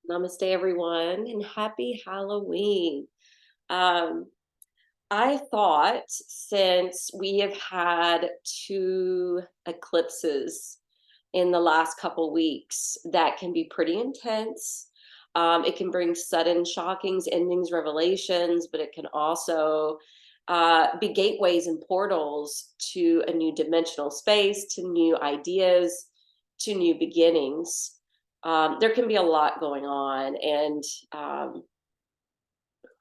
Namaste, everyone, and happy Halloween. Um, I thought since we have had two eclipses in the last couple weeks, that can be pretty intense. It can bring sudden shockings, endings, revelations, but it can also be gateways and portals to a new dimensional space, to new ideas, to new beginnings. There can be a lot going on, and um,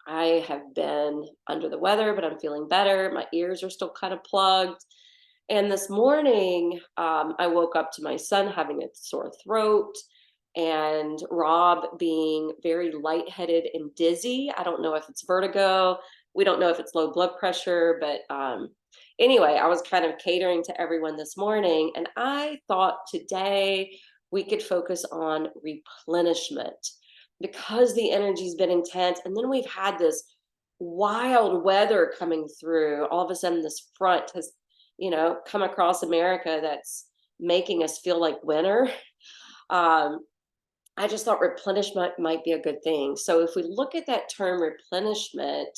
I have been under the weather, but I'm feeling better. My ears are still kind of plugged. And this morning, I woke up to my son having a sore throat and Rob being very lightheaded and dizzy. I don't know if it's vertigo. We don't know if it's low blood pressure, but anyway, I was kind of catering to everyone this morning. And I thought today we could focus on replenishment because the energy's been intense. And then we've had this wild weather coming through. All of a sudden, this front has come across America that's making us feel like winter. Um, I just thought replenishment might be a good thing. So if we look at that term replenishment,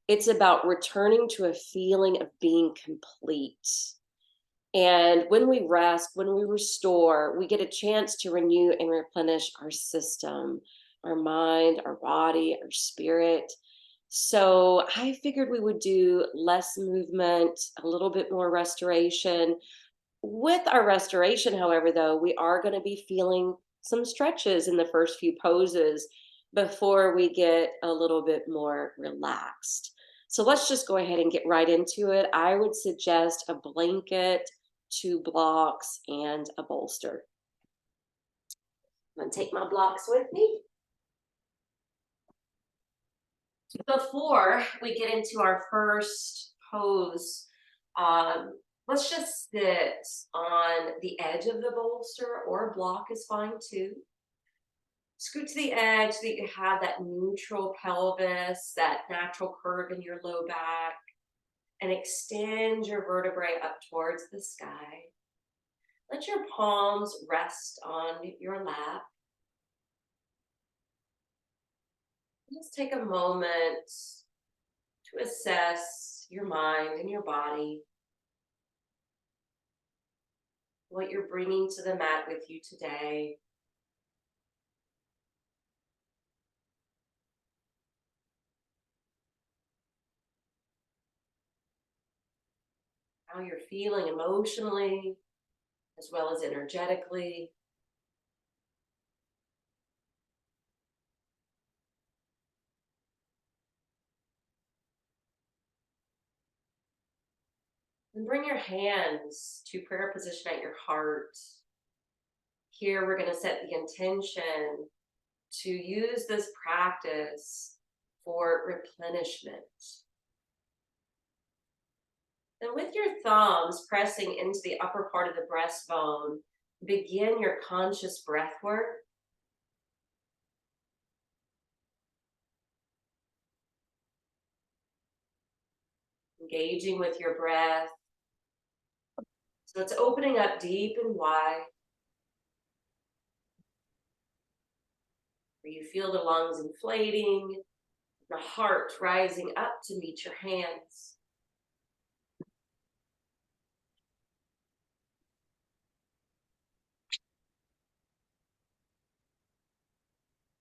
it's about returning to a feeling of being complete. And when we rest, when we restore, we get a chance to renew and replenish our system, our mind, our body, our spirit. So I figured we would do less movement, a little bit more restoration. With our restoration, however, though, we are going to be feeling some stretches in the first few poses before we get a little bit more relaxed. So let's just go ahead and get right into it. I would suggest a blanket, two blocks, and a bolster. I'm going to take my blocks with me. Before we get into our first pose, let's just sit on the edge of the bolster, or block is fine too. Scoot to the edge so that you have that neutral pelvis, that natural curve in your low back, and extend your vertebrae up towards the sky. Let your palms rest on your lap. Just take a moment to assess your mind and your body, what you're bringing to the mat with you today. How you're feeling emotionally as well as energetically. And bring your hands to prayer position at your heart. Here we're going to set the intention to use this practice for replenishment. And with your thumbs pressing into the upper part of the breastbone, begin your conscious breath work. Engaging with your breath. So it's opening up deep and wide, where you feel the lungs inflating, the heart rising up to meet your hands.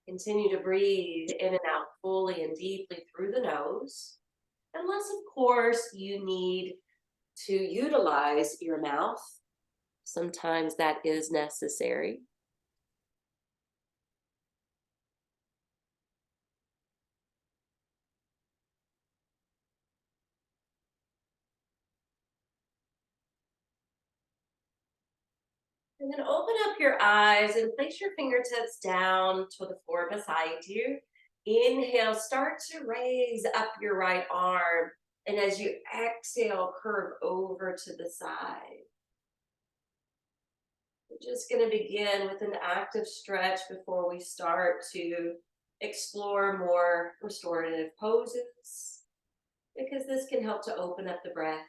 Continue to breathe in and out fully and deeply through the nose. Unless, of course, you need to utilize your mouth. Sometimes that is necessary. And then open up your eyes and place your fingertips down to the floor beside you. Inhale, start to raise up your right arm. And as you exhale, curve over to the side. We're just going to begin with an active stretch before we start to explore more restorative poses, because this can help to open up the breath.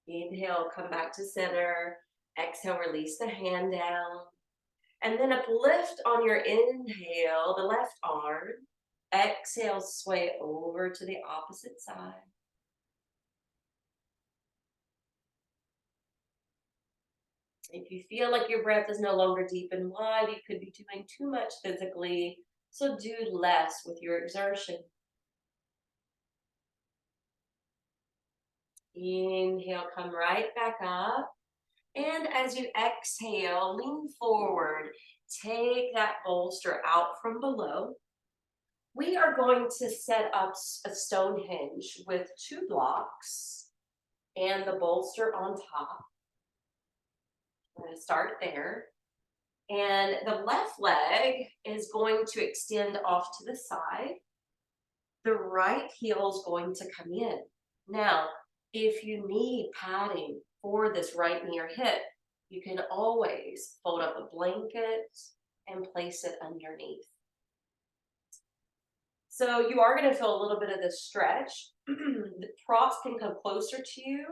Inhale, come back to center. Exhale, release the hand down. And then uplift on your inhale, the left arm. Exhale, sway over to the opposite side. If you feel like your breath is no longer deep and wide, you could be doing too much physically, so do less with your exertion. Inhale, come right back up. And as you exhale, lean forward. Take that bolster out from below. We are going to set up a stone hinge with 2 blocks and the bolster on top. I'm going to start there. And the left leg is going to extend off to the side. The right heel is going to come in. Now, if you need padding for this right knee or hip, you can always fold up a blanket and place it underneath. So you are going to feel a little bit of this stretch. The props can come closer to you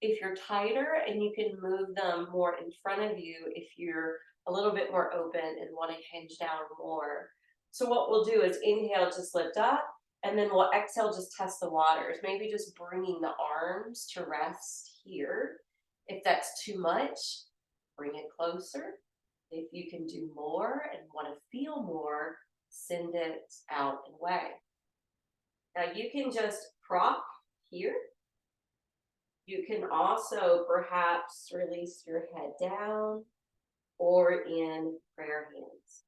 if you're tighter, and you can move them more in front of you if you're a little bit more open and want to hinge down more. So what we'll do is inhale, just lift up, and then we'll exhale, just test the waters. Maybe just bringing the arms to rest here. If that's too much, bring it closer. If you can do more and want to feel more, send it out and away. Now you can just prop here. You can also perhaps release your head down or in prayer hands.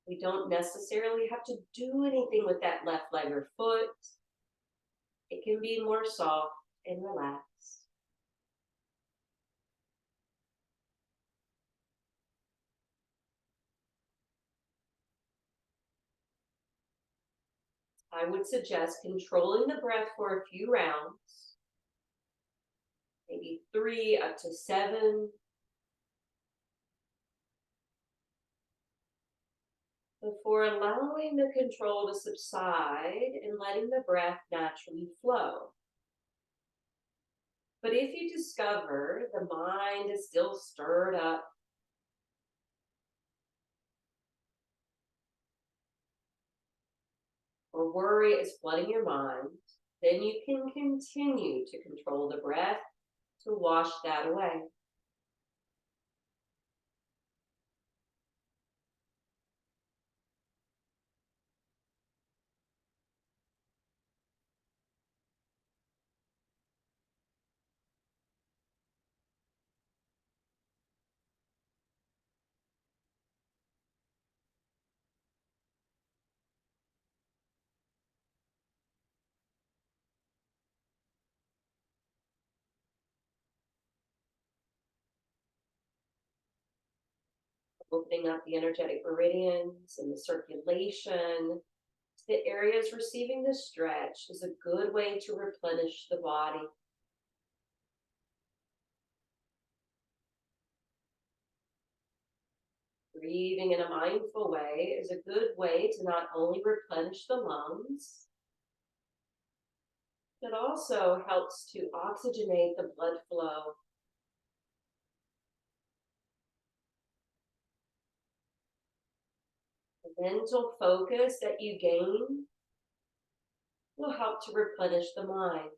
We don't necessarily have to do anything with that left leg or foot. It can be more soft and relaxed. I would suggest controlling the breath for a few rounds, maybe 3 up to 7. Before allowing the control to subside and letting the breath naturally flow. But if you discover the mind is still stirred up, or worry is flooding your mind, then you can continue to control the breath to wash that away. Opening up the energetic meridians and the circulation to the areas receiving the stretch is a good way to replenish the body. Breathing in a mindful way is a good way to not only replenish the lungs, but also helps to oxygenate the blood flow. The mental focus that you gain will help to replenish the mind.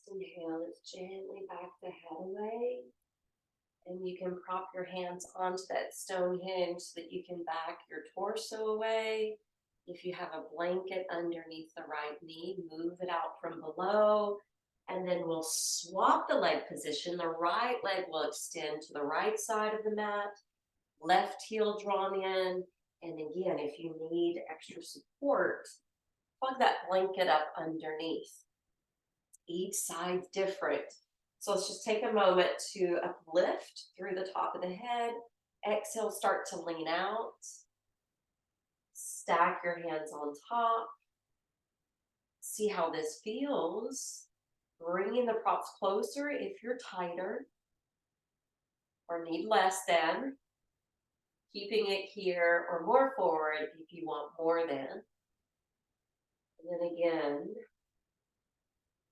Inhale, let's gently back the head away. And you can prop your hands onto that stone hinge so that you can back your torso away. If you have a blanket underneath the right knee, move it out from below. And then we'll swap the leg position. The right leg will extend to the right side of the mat, left heel drawn in. And again, if you need extra support, plug that blanket up underneath. Each side's different. So let's just take a moment to uplift through the top of the head. Exhale, start to lean out. Stack your hands on top. See how this feels. Bringing the props closer if you're tighter or need less than. Keeping it here or more forward if you want more than. And then again,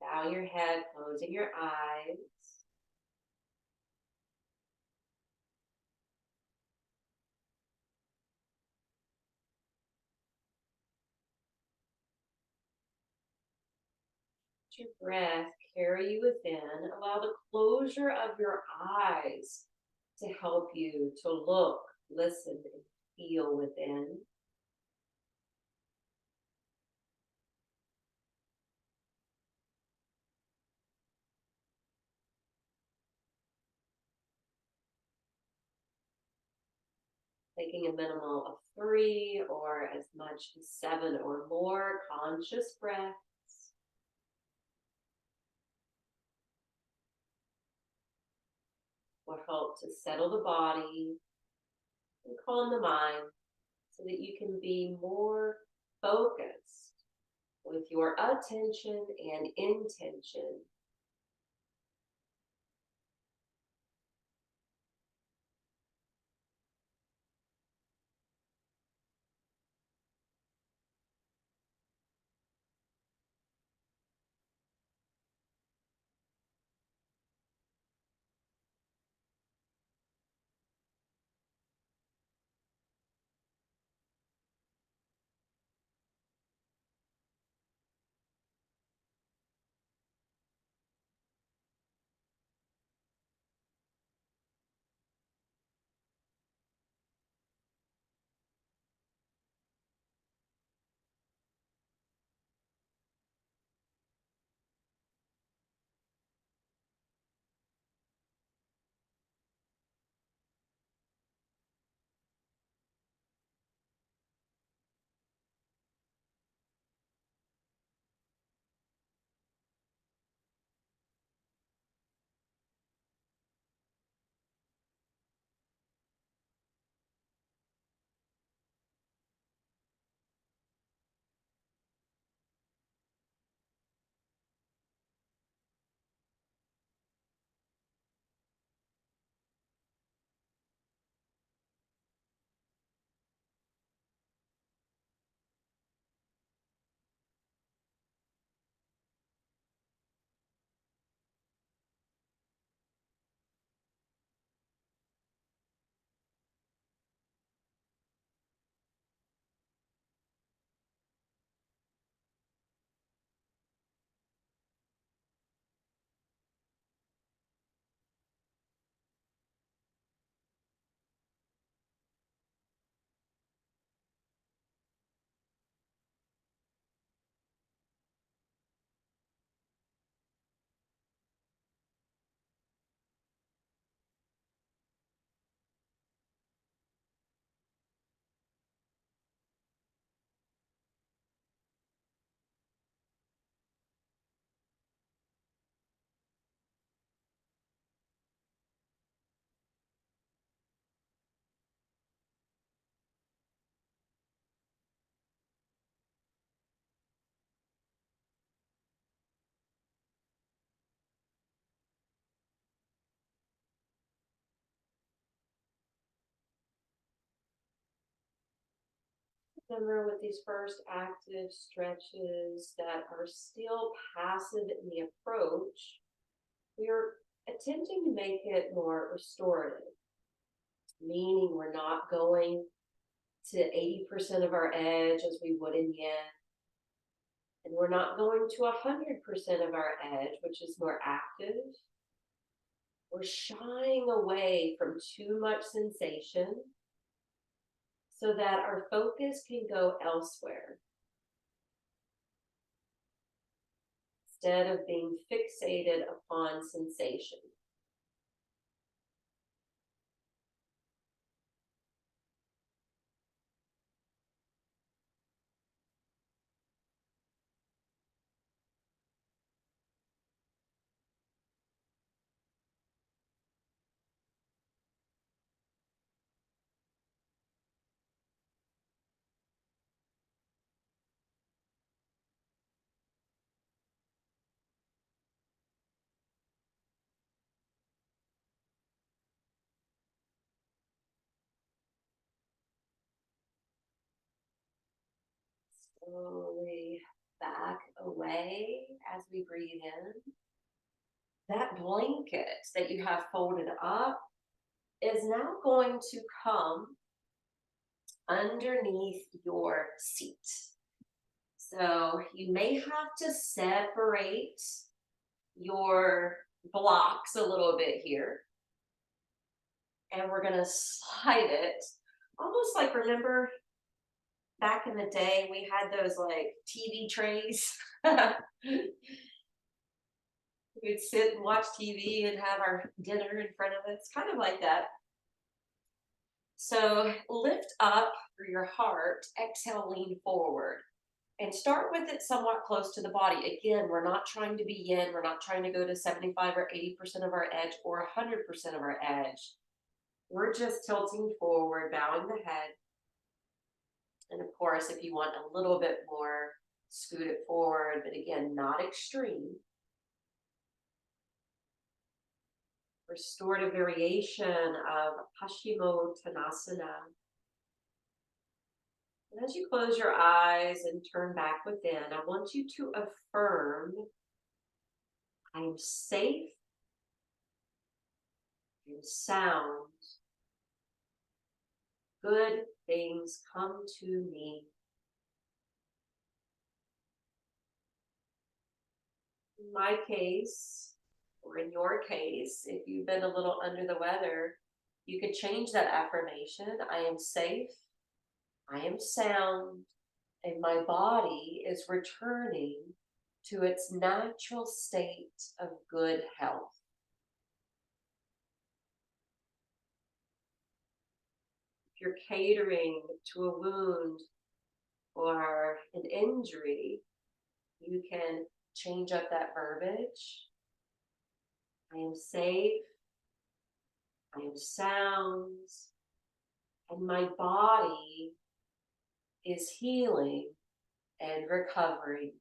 bow your head, closing your eyes. Let your breath carry you within. Allow the closure of your eyes to help you to look, listen, and feel within. Taking a minimal of 3 or as much as 7 or more conscious breaths. Will help to settle the body and calm the mind so that you can be more focused with your attention and intention. Remember, with these first active stretches that are still passive in the approach, we are attempting to make it more restorative, meaning we're not going to 80% of our edge as we would in yin. And we're not going to 100% of our edge, which is more active. We're shying away from too much sensation so that our focus can go elsewhere instead of being fixated upon sensation. Slowly back away as we breathe in. That blanket that you have folded up is now going to come underneath your seat. So you may have to separate your blocks a little bit here. And we're going to slide it almost like, remember back in the day, we had those like TV trays. We'd sit and watch TV and have our dinner in front of us, kind of like that. So lift up through your heart, exhale, lean forward, and start with it somewhat close to the body. Again, we're not trying to be yin, we're not trying to go to 75 or 80% of our edge or 100% of our edge. We're just tilting forward, bowing the head. And of course, if you want a little bit more, scoot it forward, but again, not extreme. Restorative variation of Paschimottanasana. And as you close your eyes and turn back within, I want you to affirm, I am safe, I am sound, good things come to me. In my case, or in your case, if you've been a little under the weather, you could change that affirmation. I am safe, I am sound, and my body is returning to its natural state of good health. If you're catering to a wound or an injury, you can change up that verbiage. I am safe, I am sound, and my body is healing and recovering.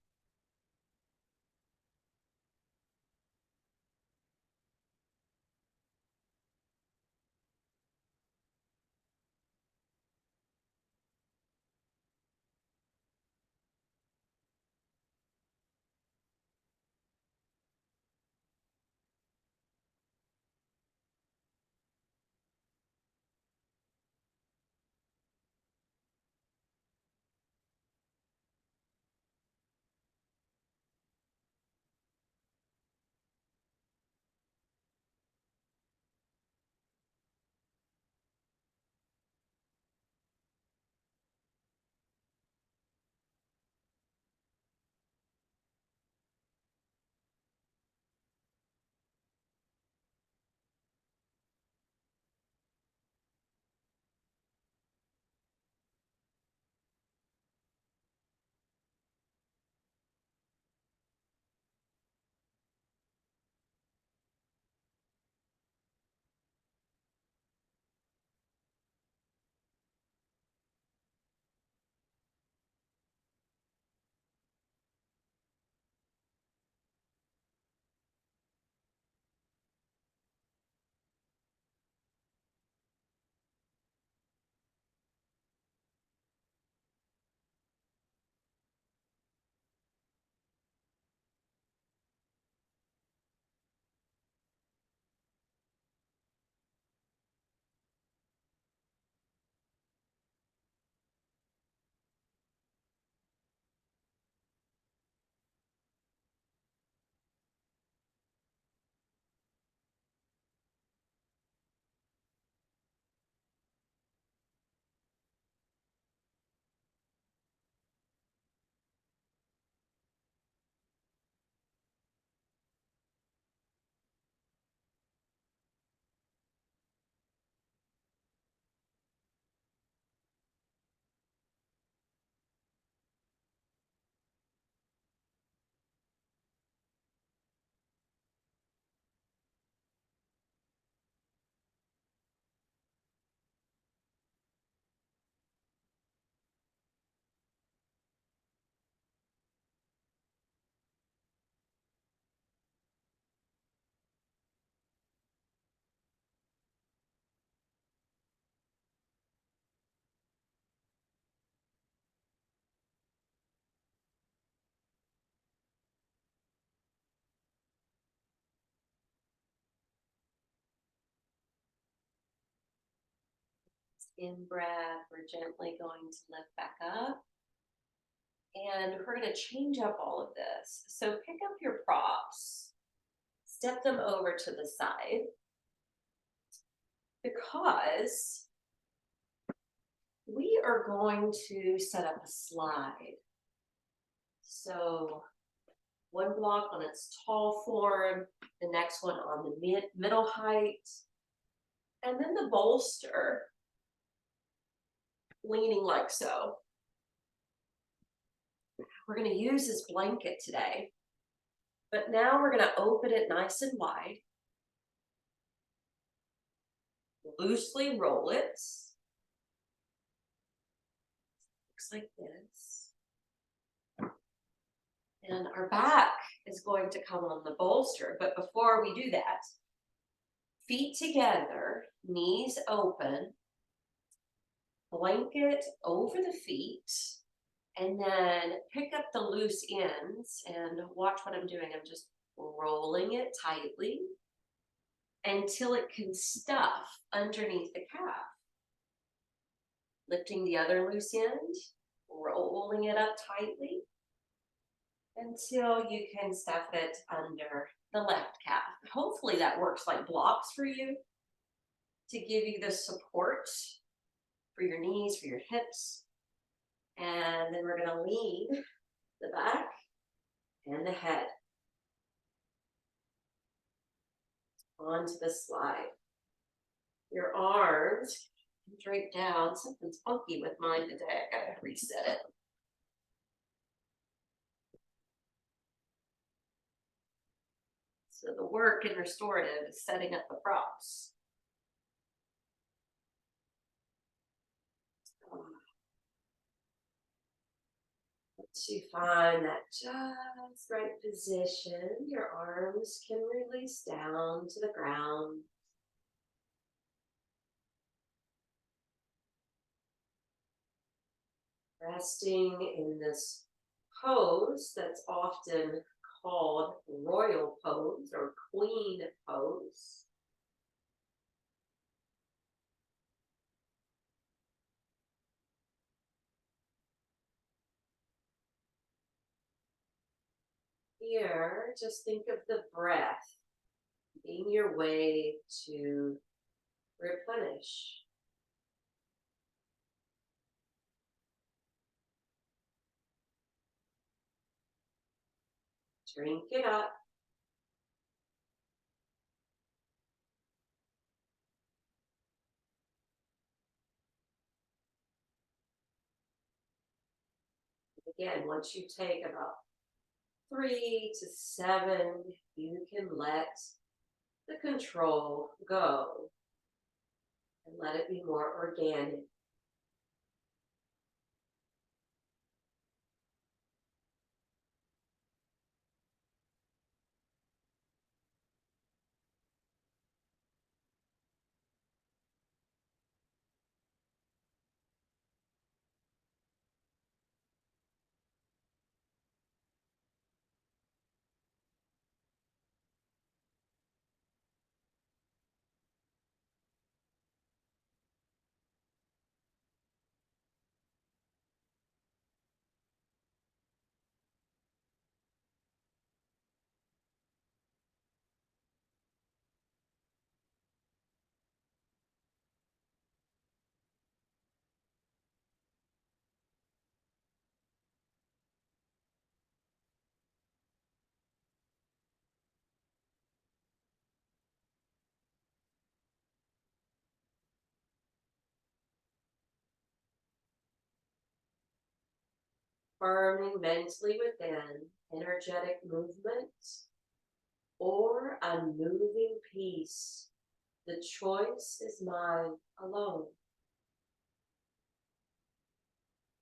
In breath, we're gently going to lift back up. And we're going to change up all of this. So pick up your props, step them over to the side, because we are going to set up a slide. So one block on its tall form, the next one on the middle height, and then the bolster leaning like so. We're going to use this blanket today, but now we're going to open it nice and wide, loosely roll it. Looks like this. And our back is going to come on the bolster, but before we do that, feet together, knees open, blanket over the feet, and then pick up the loose ends and watch what I'm doing. I'm just rolling it tightly until it can stuff underneath the calf. Lifting the other loose end, rolling it up tightly until you can stuff it under the left calf. Hopefully that works like blocks for you to give you the support for your knees, for your hips. And then we're going to lean the back and the head onto the slide. Your arms drape down. Something's funky with mine today. I gotta reset it. So the work in restorative is setting up the props. Once you find that just right position, your arms can release down to the ground. Resting in this pose that's often called royal pose or queen pose. Here, just think of the breath being your way to replenish. Drink it up. Again, once you take about 3 to 7, you can let the control go and let it be more organic. Affirming mentally within energetic movement or a moving piece. The choice is mine alone.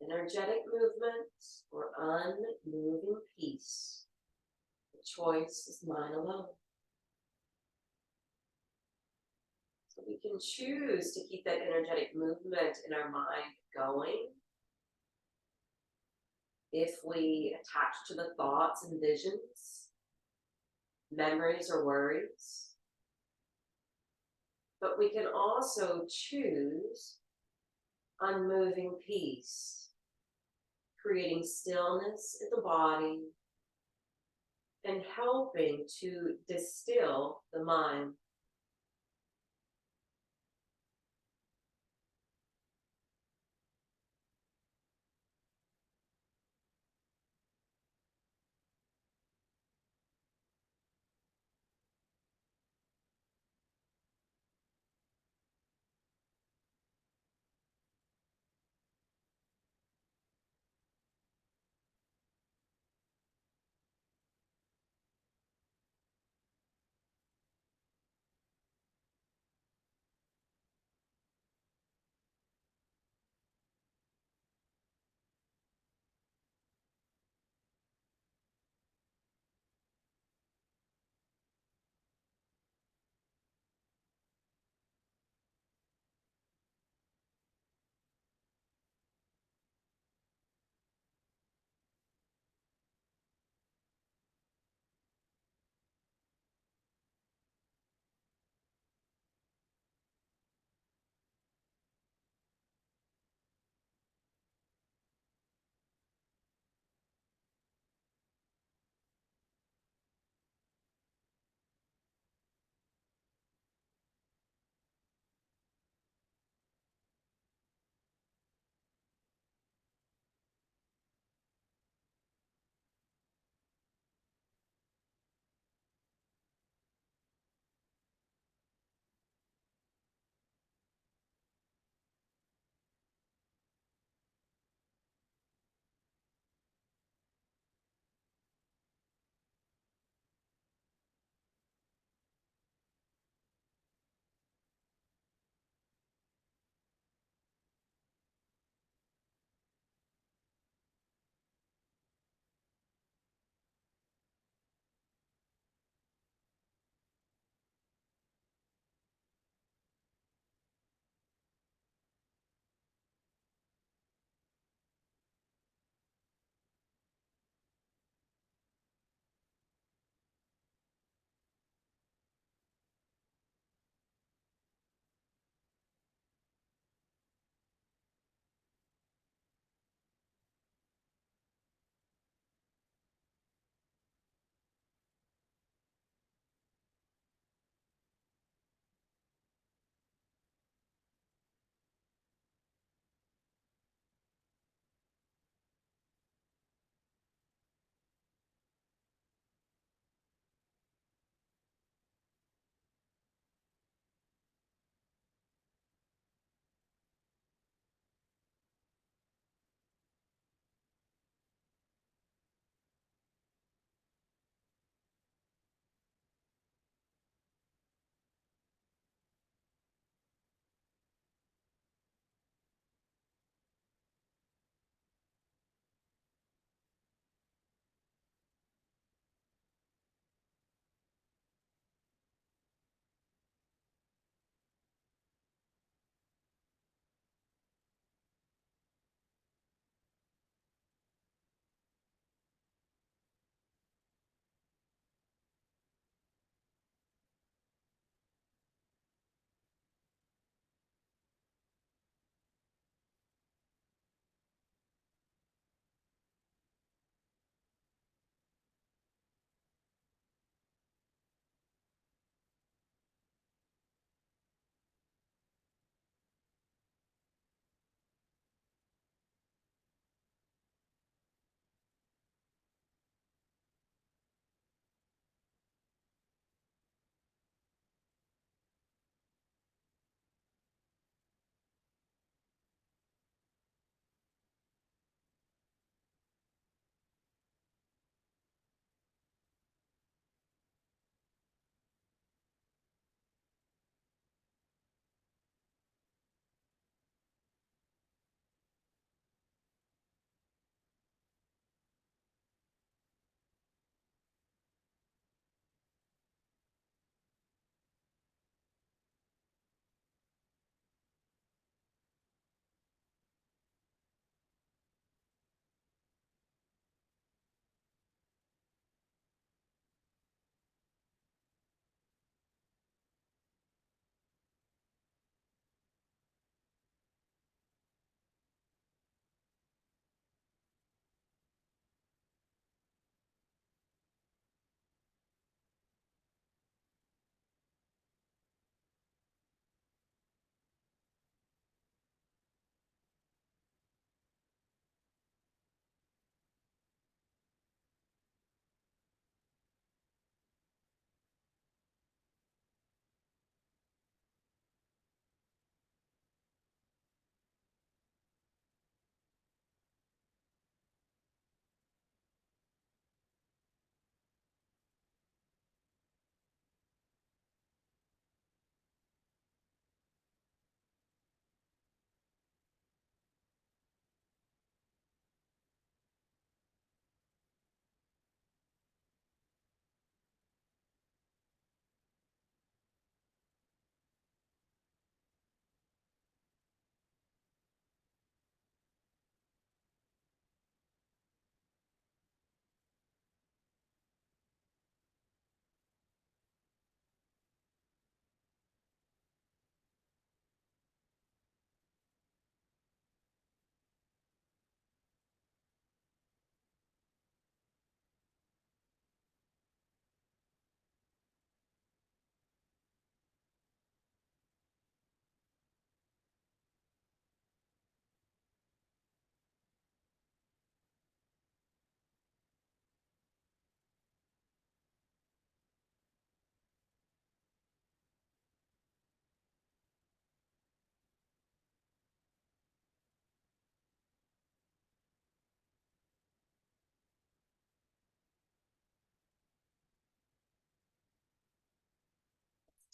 Energetic movement or unmoving piece. The choice is mine alone. So we can choose to keep that energetic movement in our mind going. If we attach to the thoughts and visions, memories or worries. But we can also choose unmoving peace, creating stillness in the body and helping to distill the mind.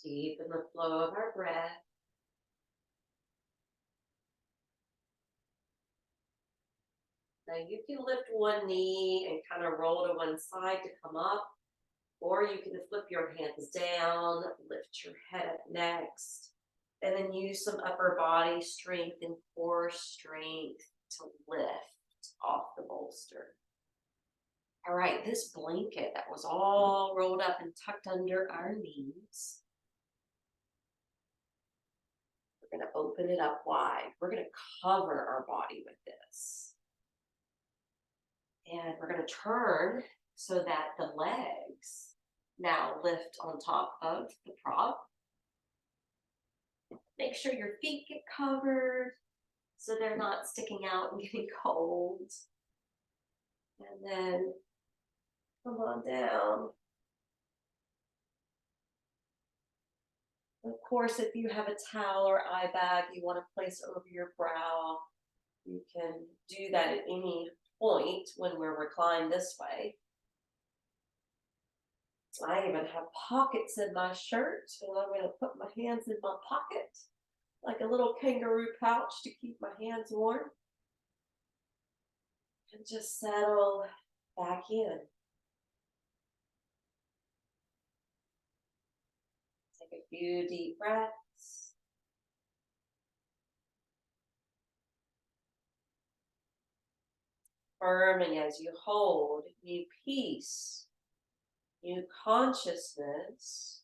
Deepen the flow of our breath. Now you can lift one knee and kind of roll to one side to come up, or you can flip your hands down, lift your head up next, and then use some upper body strength and core strength to lift off the bolster. All right, this blanket that was all rolled up and tucked under our knees, we're going to open it up wide. We're going to cover our body with this. And we're going to turn so that the legs now lift on top of the prop. Make sure your feet get covered so they're not sticking out and getting cold. And then come on down. Of course, if you have a towel or eye bag you want to place over your brow, you can do that at any point when we're reclined this way. I even have pockets in my shirt, and I'm going to put my hands in my pocket like a little kangaroo pouch to keep my hands warm. And just settle back in. Take a few deep breaths. Affirming as you hold, new peace, new consciousness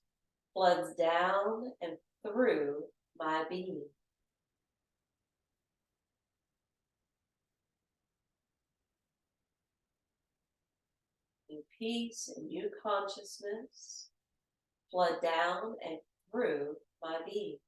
floods down and through my being. New peace and new consciousness flood down and through my being.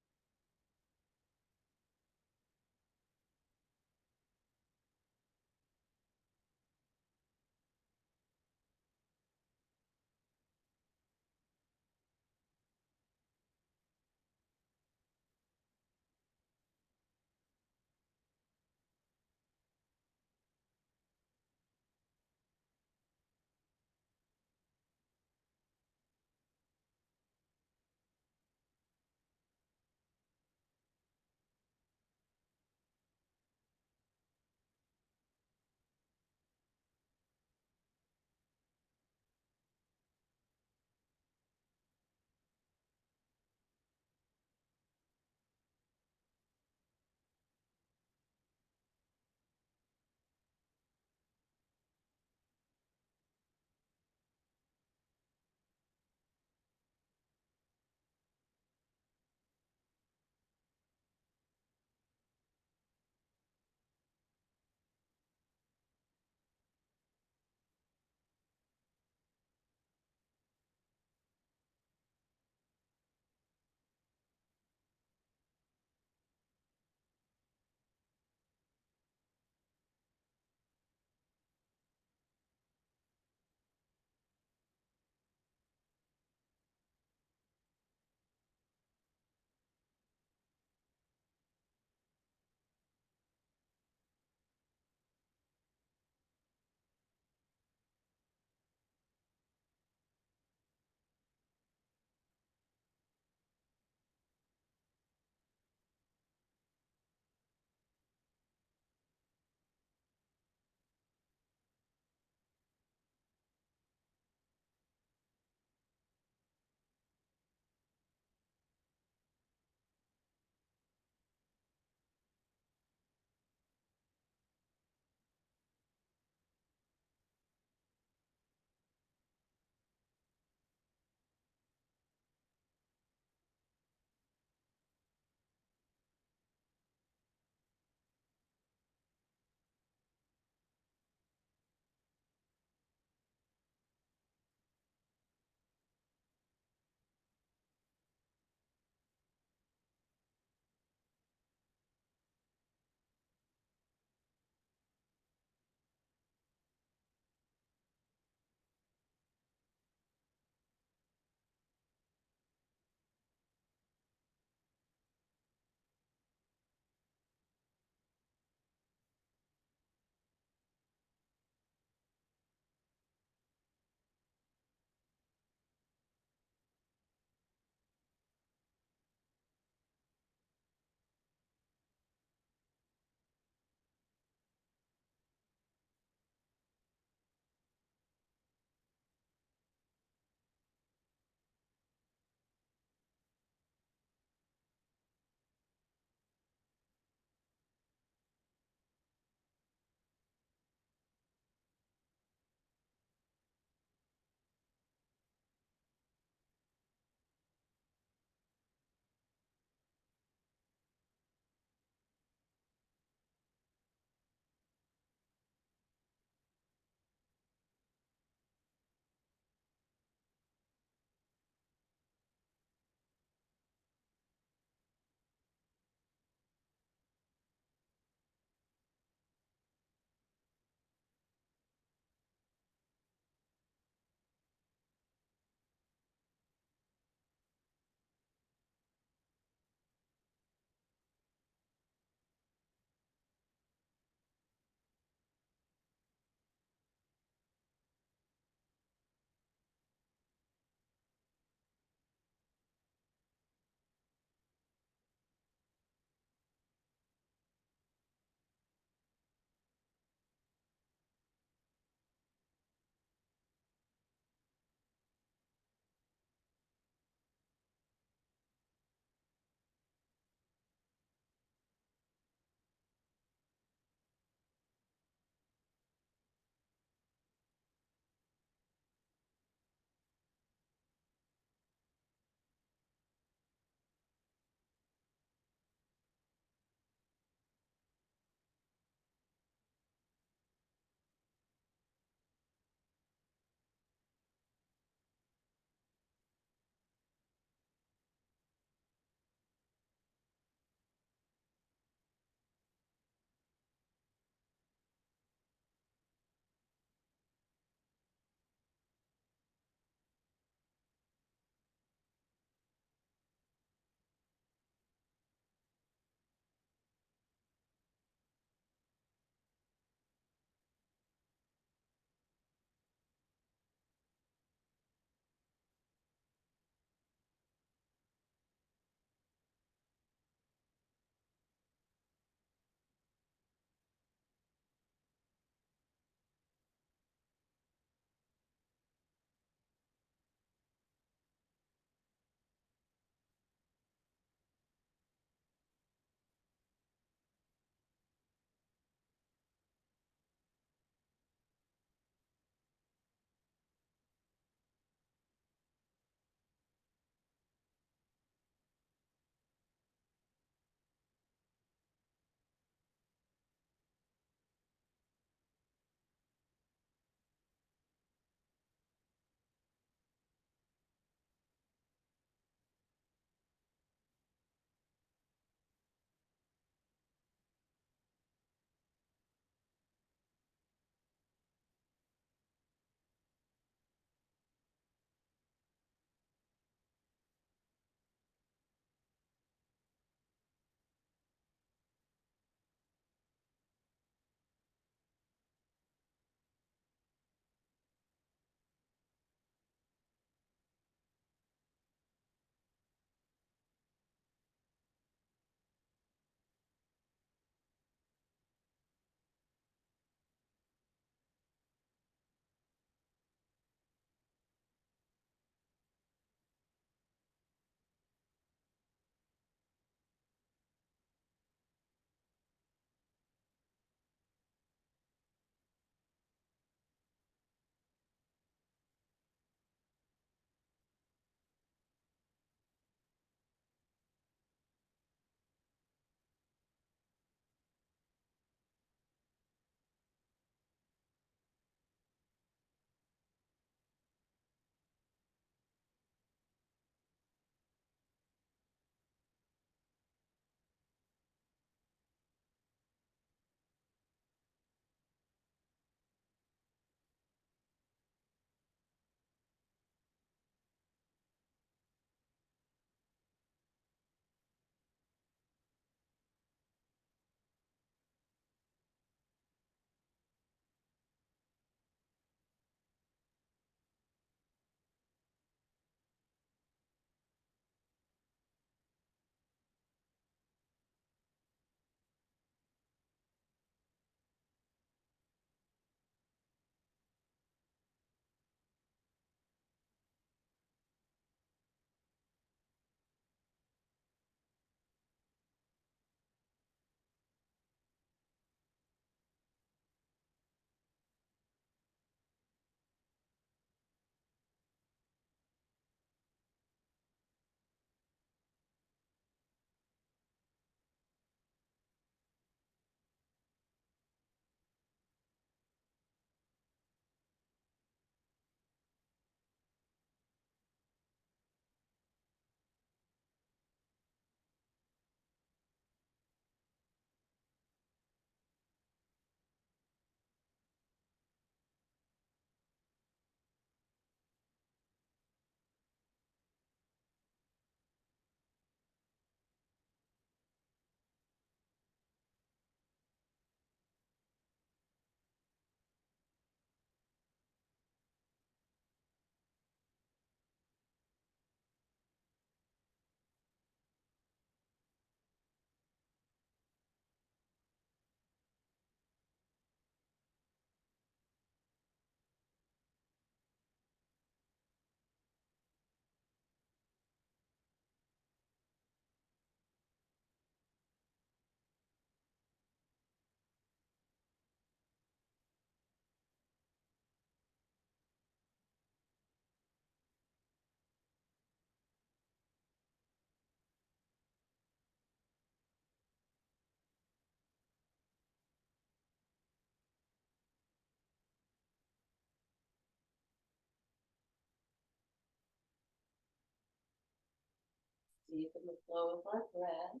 deepen the flow of our breath.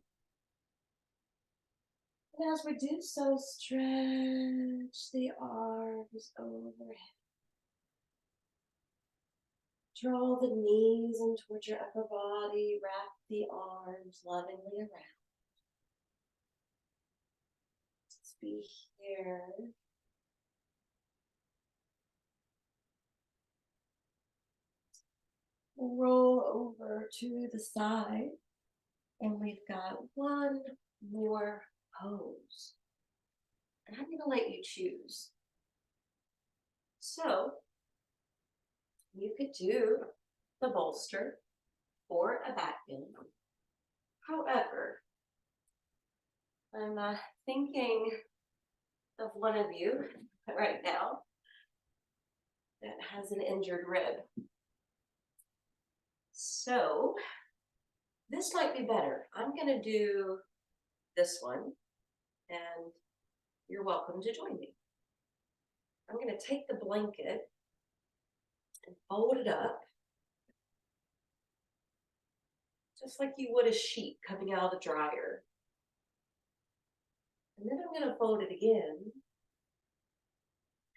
And as we do so, stretch the arms overhead. Draw the knees in towards your upper body. Wrap the arms lovingly around. Let's be here. Roll over to the side. And we've got one more pose. And I'm going to let you choose. So you could do the bolster or a back bend. However, I'm thinking of one of you right now that has an injured rib. So this might be better. I'm going to do this one, and you're welcome to join me. I'm going to take the blanket and fold it up, just like you would a sheet coming out of the dryer. And then I'm going to fold it again,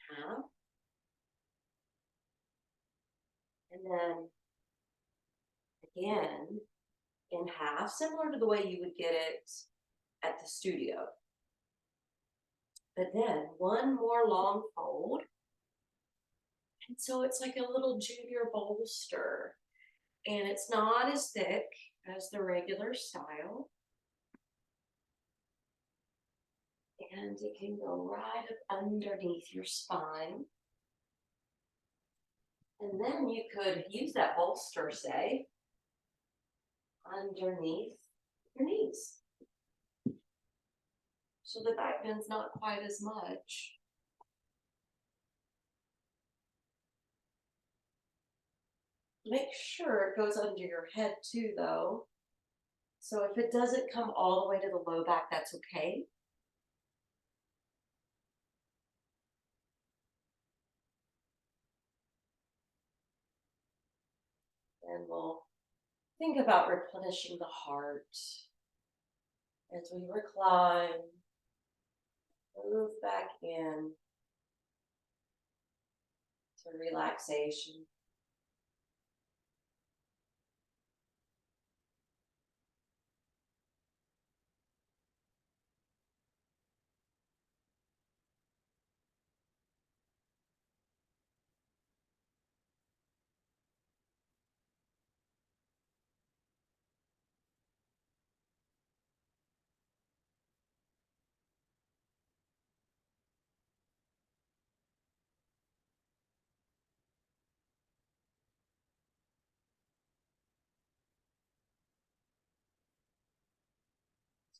half, and then again in half, similar to the way you would get it at the studio. But then one more long fold. And so it's like a little junior bolster. And it's not as thick as the regular style. And it can go right up underneath your spine. And then you could use that bolster, say, underneath your knees. So the back bend's not quite as much. Make sure it goes under your head too, though. So if it doesn't come all the way to the low back, that's okay. And we'll think about replenishing the heart as we recline, move back in to relaxation.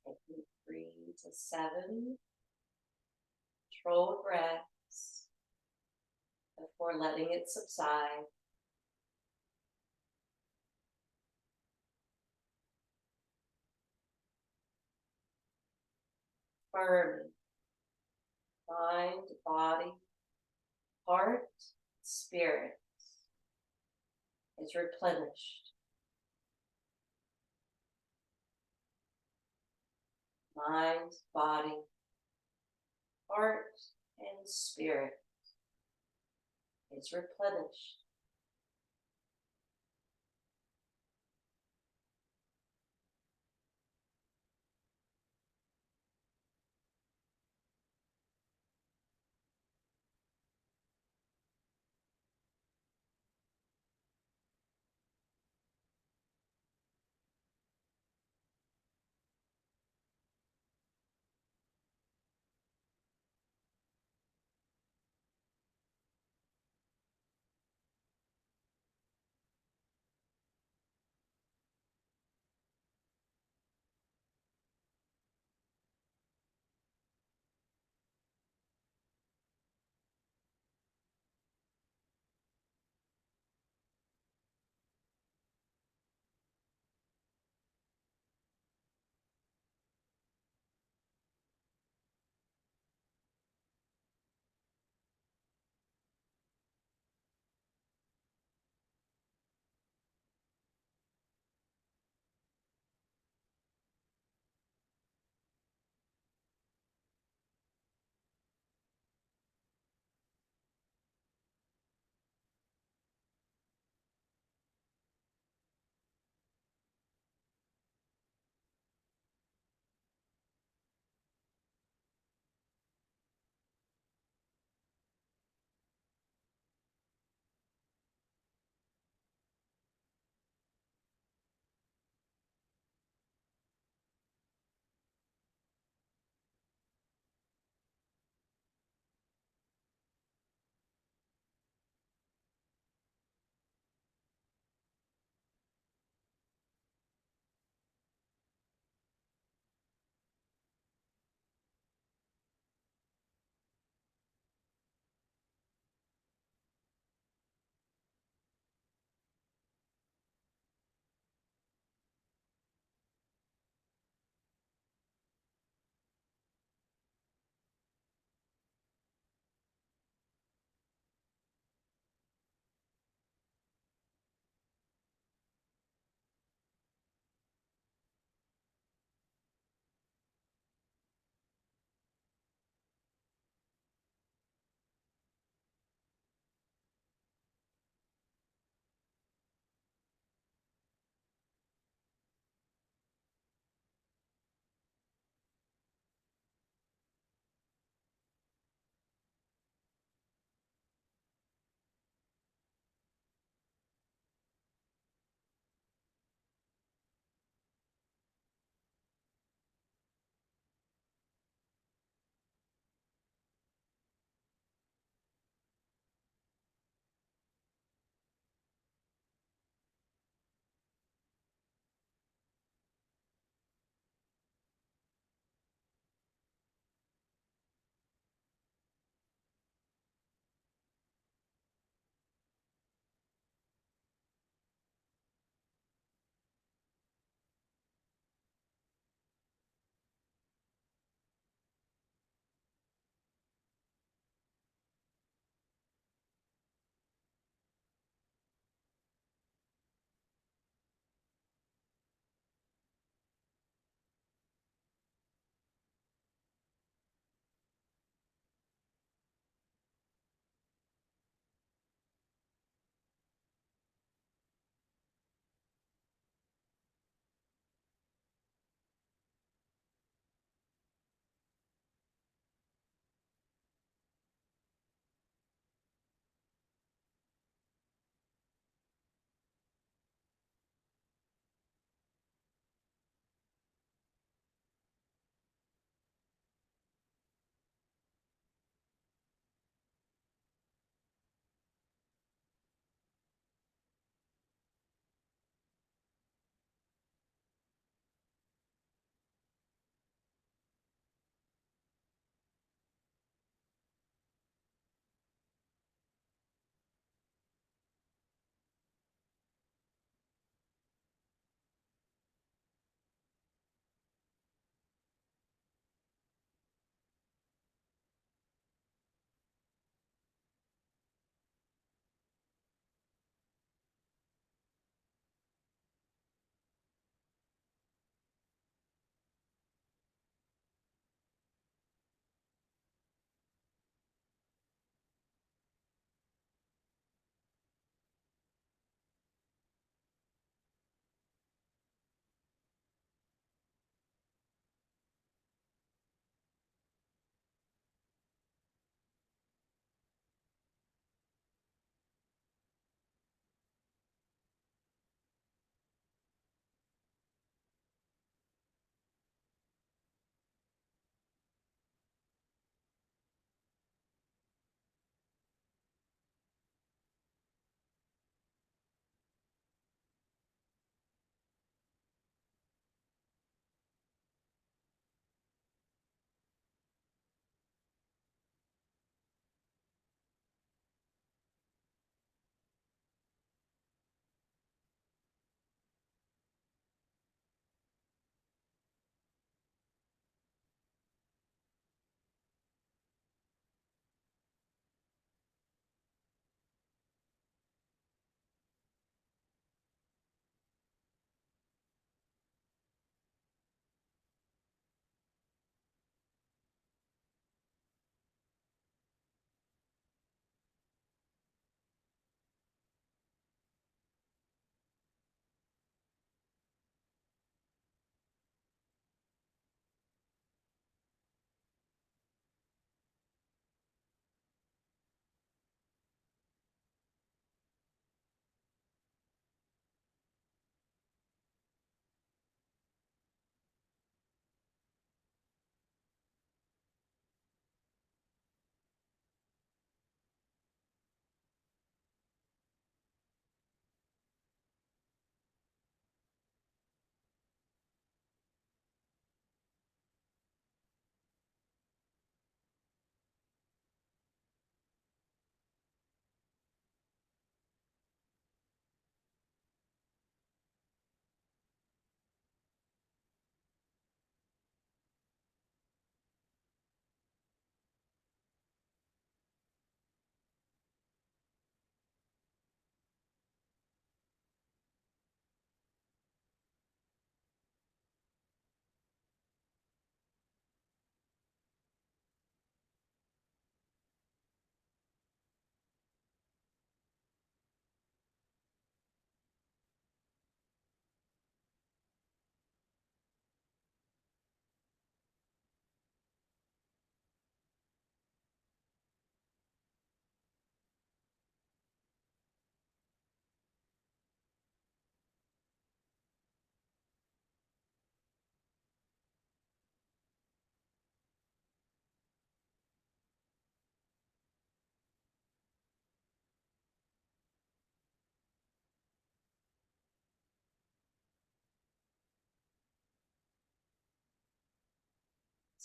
Taking 3 to 7 controlled breaths before letting it subside. Firm mind, body, heart, spirit is replenished. Mind, body, heart, and spirit is replenished.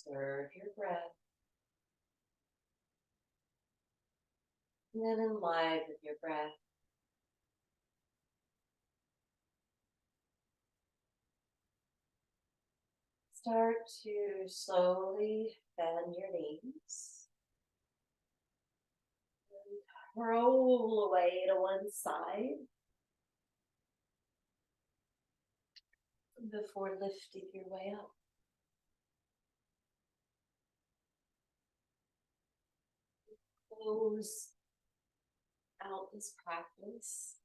Observe your breath. And then enliven your breath. Start to slowly bend your knees. And roll away to one side before lifting your way up. Close out this practice.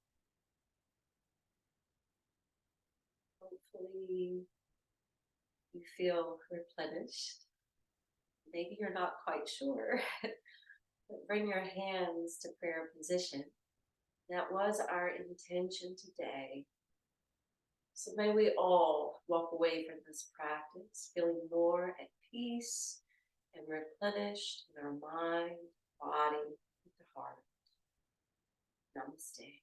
Hopefully you feel replenished. Maybe you're not quite sure, but bring your hands to prayer position. That was our intention today. So may we all walk away from this practice feeling more at peace and replenished in our mind, body, and heart. Namaste.